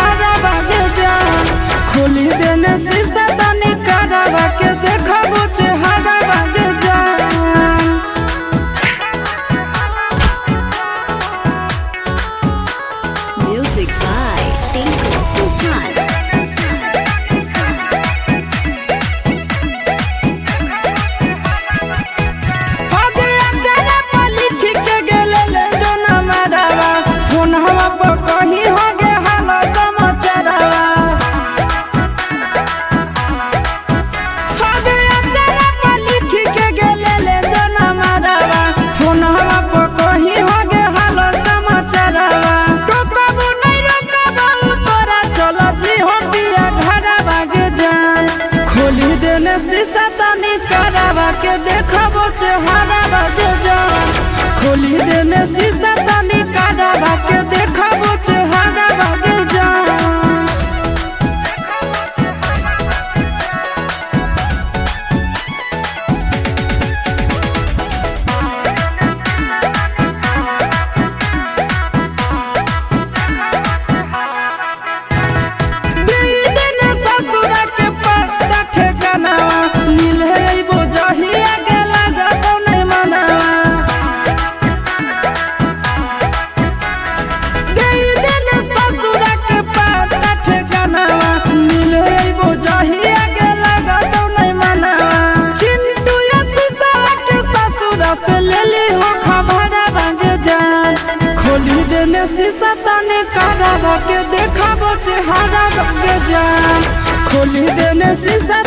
हारा बागे जान खोली देने शीशा तनी करावा के देखबो चेहरा बागे जान। Music by Tinku Tufan. आगे अचारा पर लिख के गेले ले जो ना मरावा फोन हवा पर कहीं हो गे हाल समाचारवा। आगे अचारा पर लिख के गेले ले जो ना मरावा फोन हवा पर कहीं हो गे हाल समाचारवा। रोकबो नहीं रोकबो तोरा चल जी हो दिया घरा बागे जान खोली देने शीशा तनी करावा के देखबो चेहरा बागे जान खोली देने शीशा तनी करावा के देखबो चेहरा बागे जान। दीदी ससुरा के पर्दा ठेकानावा मिले अइबो जहिया गेला रतो नहीं मनावा। दीदी ससुरा के पर्दा ठेकानावा मिले अइबो जहिया गेला रतो नहीं मनावा। चिंटू या शीशा के ससुरा से लेली हो खबरा बागे जान खोली देने शीशा तने करावा के देखबो चेहरा बागे जान खोली देने शीशा